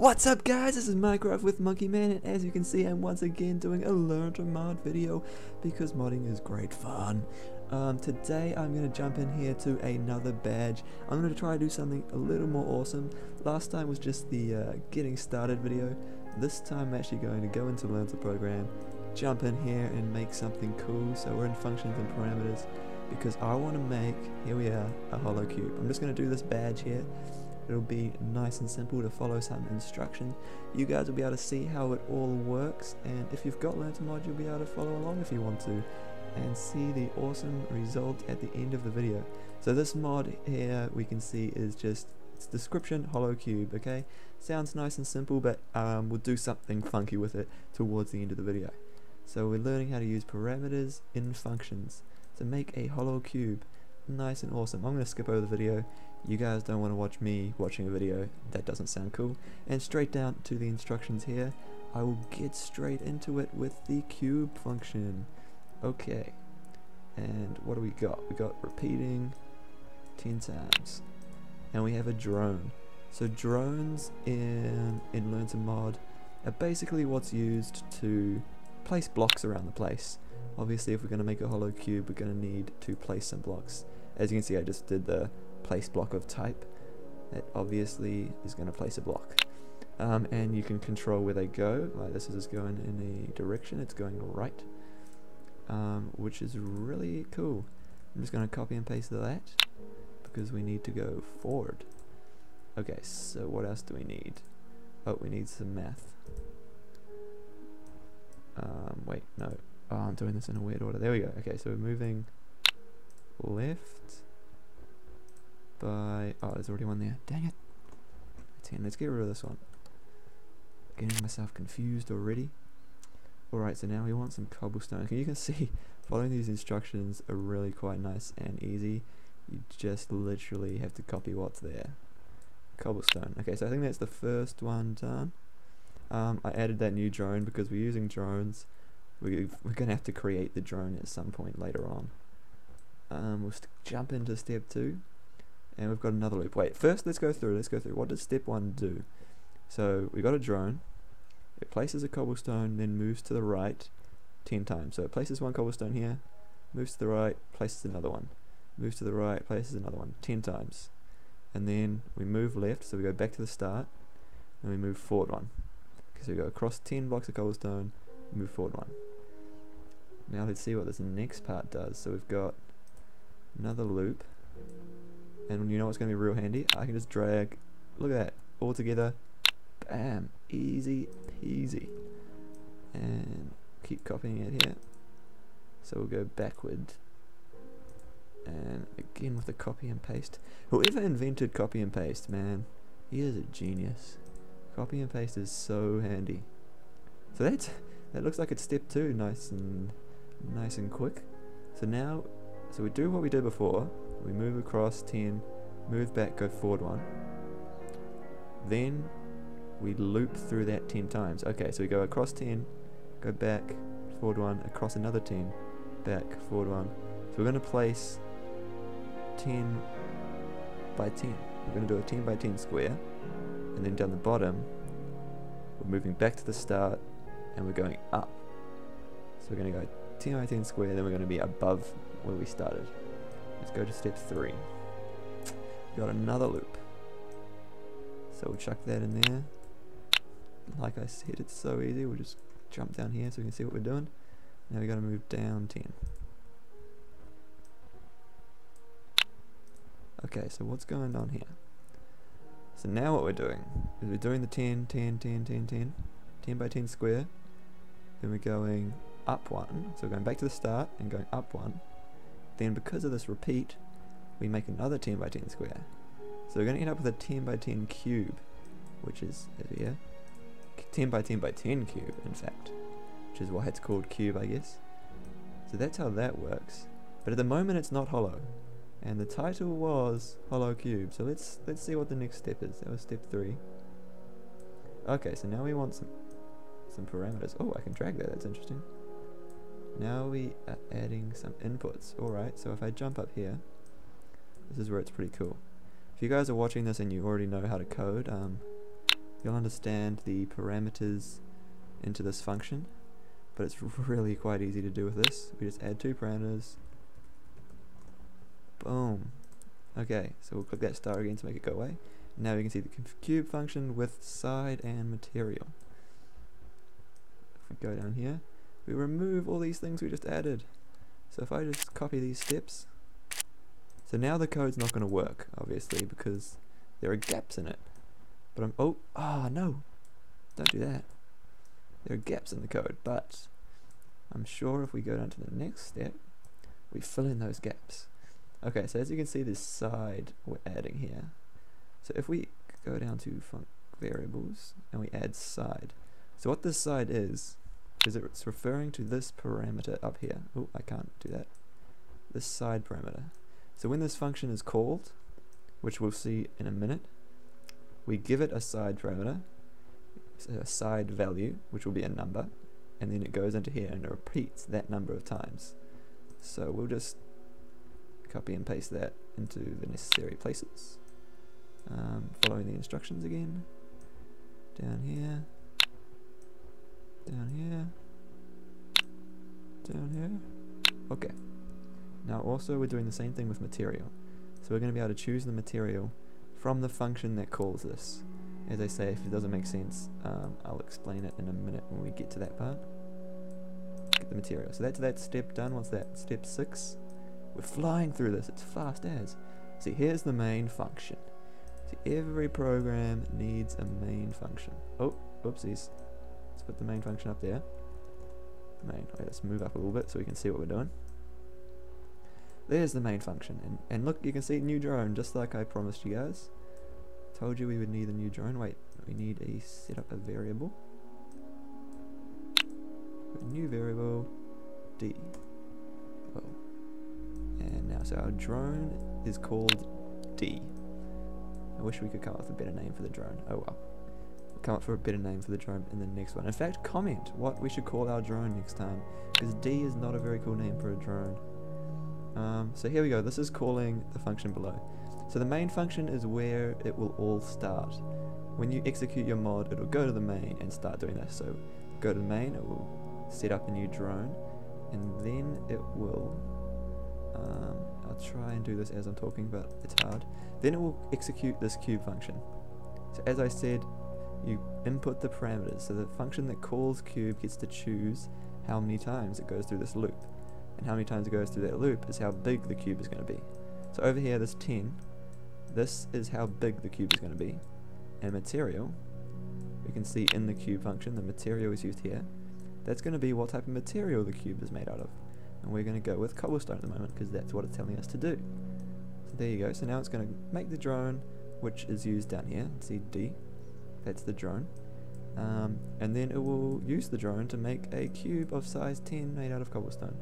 What's up guys, this is Minecraft with MonkeyMan, and as you can see I'm once again doing a learn to mod video because modding is great fun. Today I'm going to jump in here to another badge. I'm going to try to do something a little more awesome. Last time was just the getting started video. This time I'm actually going to go into learn to program, jump in here and make something cool. So we're in functions and parameters because I want to make, here we are, a hollow cube. I'm just going to do this badge here. It'll be nice and simple to follow some instruction. You guys will be able to see how it all works, and if you've got Learn to Mod, you'll be able to follow along if you want to and see the awesome result at the end of the video. So this mod here we can see is just, it's description hollow cube, okay? Sounds nice and simple, but we'll do something funky with it towards the end of the video. So we're learning how to use parameters in functions to make a hollow cube nice and awesome. I'm going to skip over the video. You guys don't want to watch me watching a video, that doesn't sound cool. And straight down to the instructions here, I will get straight into it with the cube function. Okay, and what do we got? We got repeating 10 times, and we have a drone. So drones in Learn to Mod are basically what's used to place blocks around the place. Obviously if we're going to make a hollow cube we're going to need to place some blocks. As you can see I just did the place block of type. That obviously is going to place a block. And you can control where they go. Like this is going in a direction, it's going right. Which is really cool. I'm just going to copy and paste that because we need to go forward. Okay, so what else do we need? Oh, we need some math. Wait, no. Oh, I'm doing this in a weird order. There we go. Okay, so we're moving left by... Oh, there's already one there. Dang it. 10. Let's get rid of this one. Getting myself confused already. Alright, so now we want some cobblestone. Okay, you can see following these instructions are really quite nice and easy. You just literally have to copy what's there. Cobblestone. Okay, so I think that's the first one done. I added that new drone because we're using drones. We're going to have to create the drone at some point later on. We'll jump into step 2. And we've got another loop. Wait, first let's go through. What does step 1 do? So we got a drone. It places a cobblestone, then moves to the right 10 times. So it places one cobblestone here, moves to the right, places another one. Moves to the right, places another one 10 times. And then we move left, so we go back to the start, and we move forward one. So we go across 10 blocks of cobblestone, move forward one. Now let's see what this next part does. So we've got another loop, and you know what's going to be real handy? I can just drag, look at that, all together, bam, easy peasy. And keep copying it here. So we'll go backward, and again with the copy and paste. Whoever invented copy and paste, man, he is a genius. Copy and paste is so handy. So that looks like it's step 2, nice and quick. So now, so we do what we did before. We move across 10, move back, go forward 1. Then we loop through that 10 times. Okay, so we go across 10, go back, forward 1, across another 10, back, forward 1. So we're going to place 10 by 10. We're going to do a 10 by 10 square. And then down the bottom, we're moving back to the start, and we're going up. So we're going to go 10 by 10 square, then we're going to be above where we started. Let's go to step 3. We've got another loop. So we'll chuck that in there. Like I said, it's so easy. We'll just jump down here so we can see what we're doing. Now we've got to move down 10. Okay, so what's going on here? So now what we're doing is we're doing the 10 by 10 square. Then we're going up 1. So we're going back to the start and going up 1. Then because of this repeat, we make another 10 by 10 square. So we're going to end up with a 10 by 10 cube, which is over here. 10 by 10 by 10 cube, in fact, which is why it's called cube, I guess. So that's how that works. But at the moment it's not hollow. And the title was hollow cube. So let's see what the next step is. That was step 3. Okay, so now we want some parameters. Oh, I can drag that. That's interesting. Now we are adding some inputs. Alright, so if I jump up here, this is where it's pretty cool. If you guys are watching this and you already know how to code, you'll understand the parameters into this function, but it's really quite easy to do with this. We just add 2 parameters. Boom. Okay, so we'll click that star again to make it go away. Now we can see the cube function with side and material. If we go down here, we remove all these things we just added. So if I just copy these steps, so now the code's not going to work, obviously, because there are gaps in it. But no, don't do that. There are gaps in the code, but I'm sure if we go down to the next step, we fill in those gaps. Okay, so as you can see, this side we're adding here. So if we go down to func variables and we add side, so what this side is it's referring to this parameter up here. Oh, I can't do that. This side parameter. So when this function is called, which we'll see in a minute, we give it a side parameter, a side value, which will be a number, and then it goes into here and it repeats that number of times. So we'll just copy and paste that into the necessary places. Following the instructions again. Down here. Down here. Down here. Okay. Now also we're doing the same thing with material. So we're going to be able to choose the material from the function that calls this. As I say, if it doesn't make sense, I'll explain it in a minute when we get to that part. Get the material. So that's that step done. What's that? Step 6. We're flying through this. It's fast as. See, here's the main function. See, every program needs a main function. Oh, oopsies. Let's put the main function up there. Main. Wait, let's move up a little bit so we can see what we're doing. There's the main function. And look, you can see new drone, just like I promised you guys. Told you we would need a new drone. Wait, we need a set up a variable. A new variable D. Whoa. And now, so our drone is called D. I wish we could come up with a better name for the drone. Oh well. We'll come up with a better name for the drone in the next one. In fact, comment what we should call our drone next time, because D is not a very cool name for a drone. So here we go. This is calling the function below. So the main function is where it will all start. When you execute your mod, it'll go to the main and start doing this. So go to the main, it will set up a new drone, and then it will, I'll try and do this as I'm talking, but it's hard. Then it will execute this cube function. So as I said, you input the parameters. So the function that calls cube gets to choose how many times it goes through this loop. And how many times it goes through that loop is how big the cube is going to be. So over here, this 10, this is how big the cube is going to be. And material, we can see in the cube function, the material is used here. That's going to be what type of material the cube is made out of. And we're going to go with cobblestone at the moment, because that's what it's telling us to do. So there you go. So now it's going to make the drone, which is used down here. See D, that's the drone. And then it will use the drone to make a cube of size 10 made out of cobblestone.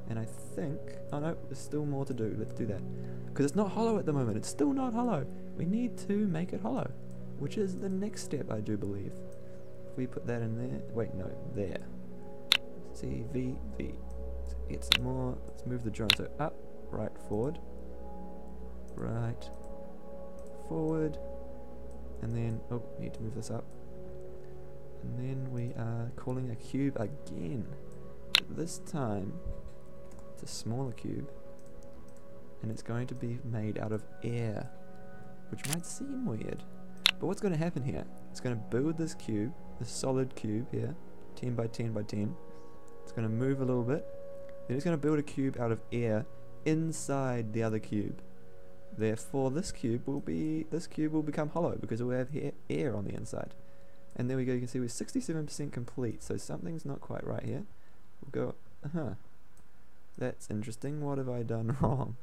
And I think, oh no, there's still more to do. Let's do that. Because it's not hollow at the moment. It's still not hollow. We need to make it hollow, which is the next step, I do believe. If we put that in there, wait, no, there. C, V, V. Get some more. Let's move the drone. So up, right, forward. Right, forward. And then, oh, need to move this up. And then we are calling a cube again. But this time, it's a smaller cube, and it's going to be made out of air, which might seem weird, but what's going to happen here, it's going to build this cube, this solid cube here, 10 by 10 by 10, it's going to move a little bit, then it's going to build a cube out of air inside the other cube. Therefore this cube will become hollow, because it will have air on the inside. And there we go, you can see we're 67% complete, so something's not quite right here. We'll go, that's interesting. What have I done wrong?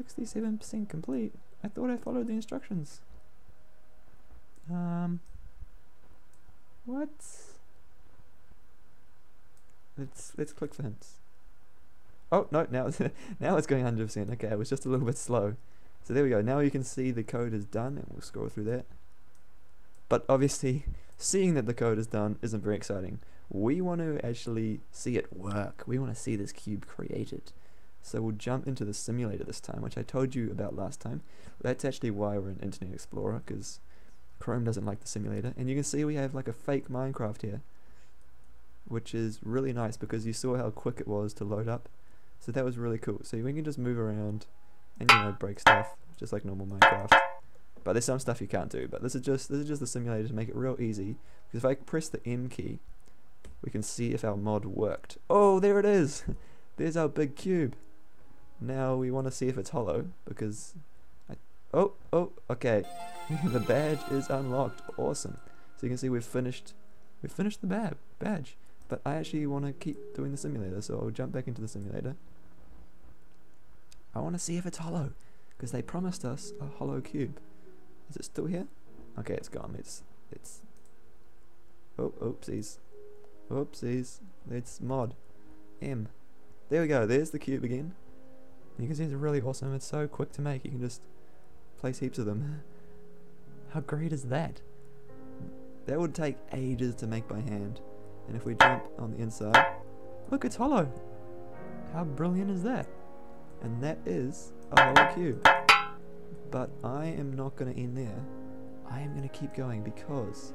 67% complete. I thought I followed the instructions. What? Let's click for hints. Oh no! Now it's going 100%. Okay, I was just a little bit slow. So there we go. Now you can see the code is done, and we'll scroll through that. But obviously, seeing that the code is done isn't very exciting. We want to actually see it work. We want to see this cube created. So we'll jump into the simulator this time, which I told you about last time. That's actually why we're in Internet Explorer, because Chrome doesn't like the simulator. And you can see we have like a fake Minecraft here, which is really nice because you saw how quick it was to load up. So that was really cool. So we can just move around and, you know, break stuff just like normal Minecraft. But there's some stuff you can't do. But this is just the simulator to make it real easy. Because if I press the M key, we can see if our mod worked. Oh, there it is. There's our big cube. Now we want to see if it's hollow because oh, okay. The badge is unlocked. Awesome. So you can see we've finished the badge. But I actually want to keep doing the simulator, so I'll jump back into the simulator. I want to see if it's hollow because they promised us a hollow cube. Is it still here? Okay, it's gone. It's oh, oopsies. It's mod M. There we go. There's the cube again. You can see it's really awesome. It's so quick to make. You can just place heaps of them. How great is that? That would take ages to make by hand. And if we jump on the inside, look, it's hollow. How brilliant is that? And that is a hollow cube. But I am not going to end there. I am going to keep going because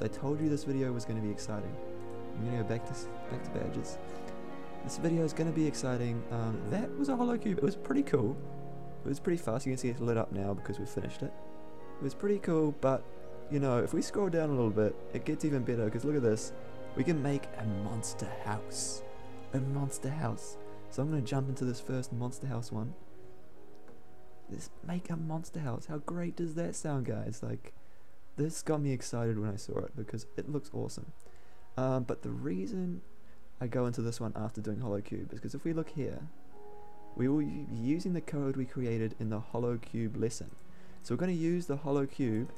I told you this video was going to be exciting. I'm going to go back to badges. This video is going to be exciting. That was a hollow cube. It was pretty cool. It was pretty fast. You can see it's lit up now because we finished it. It was pretty cool, but you know, if we scroll down a little bit, it gets even better because look at this. We can make a monster house. A monster house. So I'm going to jump into this first monster house one. Let's make a monster house. How great does that sound, guys? Like, this got me excited when I saw it because it looks awesome. But the reason I go into this one after doing Hollow Cube is because if we look here, we will be using the code we created in the Hollow Cube lesson. So we're going to use the Hollow Cube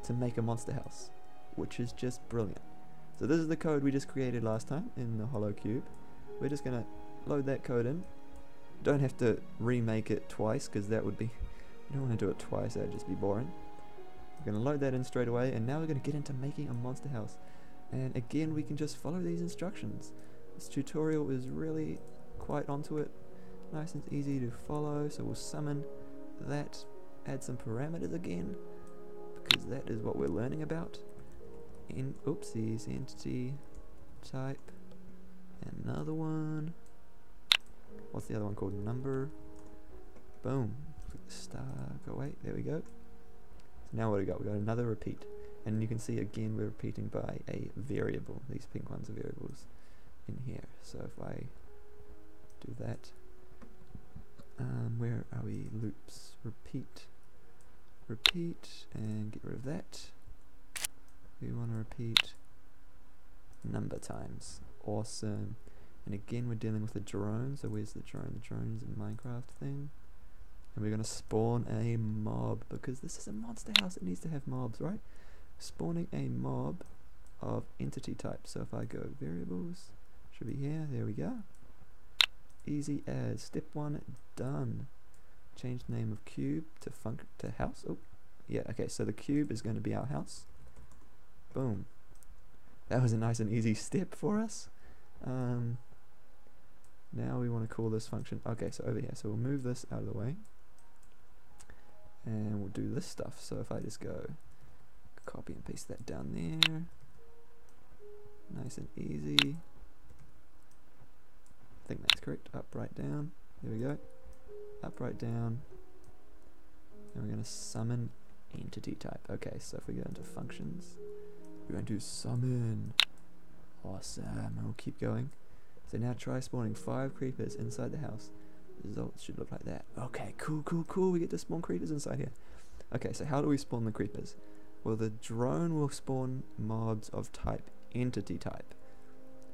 to make a monster house, which is just brilliant. So this is the code we just created last time in the Hollow Cube. We're just going to load that code in. Don't have to remake it twice because that would be, you don't want to do it twice, that would just be boring. We're going to load that in straight away, and now we're going to get into making a monster house. And again, we can just follow these instructions. This tutorial is really quite onto it, nice and easy to follow. So we'll summon that, add some parameters again, because that is what we're learning about. Oopsies, entity type, another one. What's the other one called? Number. Boom. Click the star. Go away. There we go. So now what do we got? We got another repeat, and you can see again we're repeating by a variable. These pink ones are variables in here. So if I do that, where are we? Loops. Repeat, and get rid of that. We want to repeat number times. Awesome. And again, we're dealing with a drone. So where's the drone? The drone's a Minecraft thing. And we're going to spawn a mob because this is a monster house. It needs to have mobs, right? Spawning a mob of entity type. So if I go variables, should be here. There we go. Easy as. Step 1 done. Change the name of cube to house. Oh, yeah. Okay. So the cube is going to be our house. Boom. That was a nice and easy step for us. Now we want to call this function. Okay, so over here. So we'll move this out of the way. And we'll do this stuff. So if I just go copy and paste that down there. Nice and easy. I think that's correct. Up, right, down. There we go. Up, right, down. And we're going to summon entity type. Okay, so if we go into functions, we're going to summon. Awesome. And we'll keep going. So now try spawning 5 creepers inside the house. The results should look like that. Okay, cool. We get to spawn creepers inside here. Okay, so how do we spawn the creepers? Well, the drone will spawn mobs of type entity type.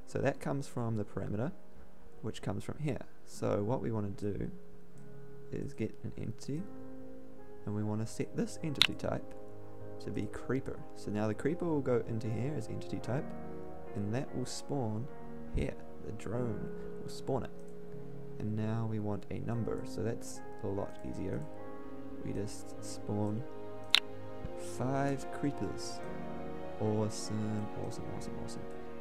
So that comes from the parameter, which comes from here. So what we want to do is get an entity, and we want to set this entity type to be creeper. So now the creeper will go into here as entity type, and that will spawn here. The drone will spawn it. And now we want a number, so that's a lot easier. We just spawn 5 creepers. Awesome.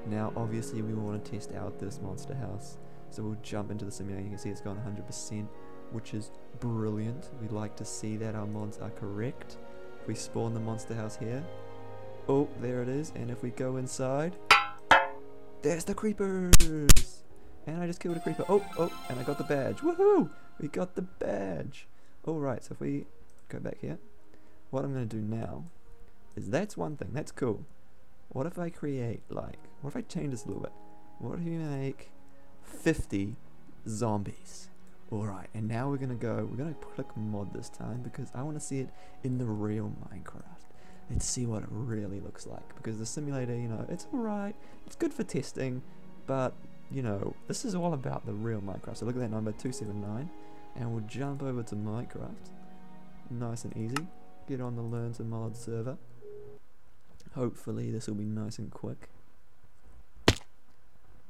Now obviously we want to test out this monster house, so we'll jump into the simulator. You can see it's gone 100%, which is brilliant. We like to see that our mods are correct. we spawn the monster house here. Oh, there it is. And if we go inside, there's the creepers. And I just killed a creeper. Oh, and I got the badge. Woohoo! We got the badge. Alright, so if we go back here, what I'm going to do now is, that's one thing. That's cool. What if I create, like, what if I change this a little bit? What if we make 50 zombies? Alright, and now we're going to click mod this time because I want to see it in the real Minecraft. Let's see what it really looks like, because the simulator, you know, it's alright. It's good for testing, but, you know, this is all about the real Minecraft. So look at that number, 279, and we'll jump over to Minecraft. Nice and easy. Get on the Learn to Mod server. Hopefully this will be nice and quick.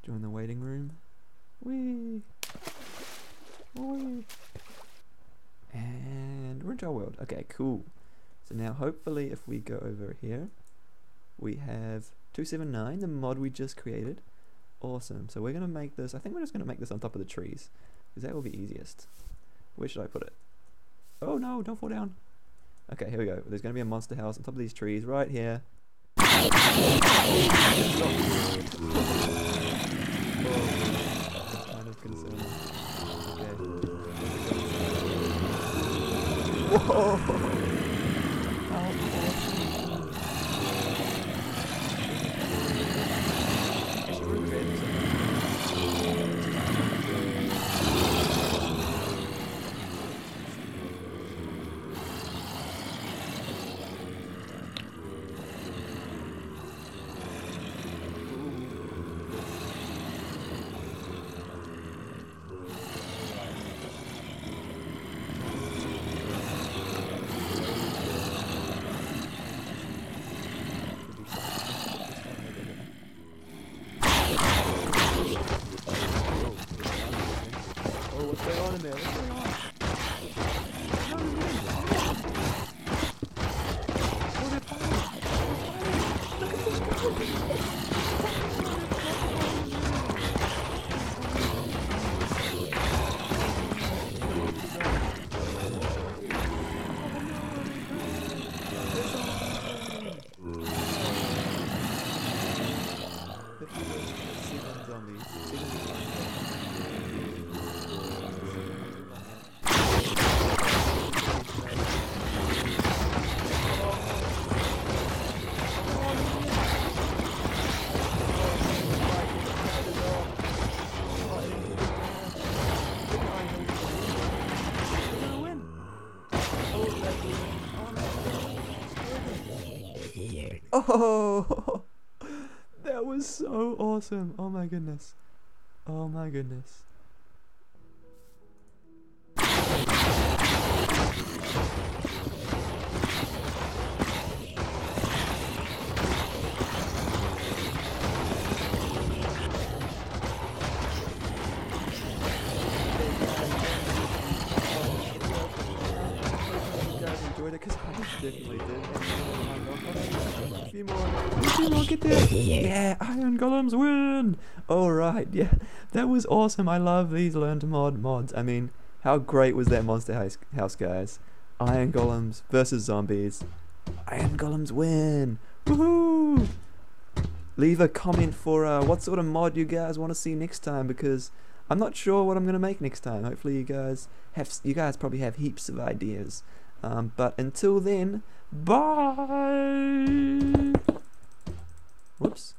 Join the waiting room. Whee! Whee! And we're in our world. Okay, cool. So now hopefully if we go over here, we have 279, the mod we just created. Awesome. So we're going to make this, I think we're just going to make this on top of the trees, because that will be easiest. Where should I put it? Oh no, don't fall down. Okay, here we go. There's going to be a monster house on top of these trees right here. Kind of concerning. Okay. Whoa! How awesome. I should recreate this. What's going on in there? What's going on? Oh, that was so awesome. Oh my goodness. Oh my goodness. Because I definitely did. A few more, get there. Yeah, Iron Golems win. Alright, yeah, that was awesome. I love these Learn to Mod mods. I mean, how great was that monster house, guys? Iron Golems versus zombies. Iron Golems win. Woohoo! Leave a comment for what sort of mod you guys want to see next time, because I'm not sure what I'm gonna make next time. Hopefully you guys probably have heaps of ideas. But until then, bye! Whoops.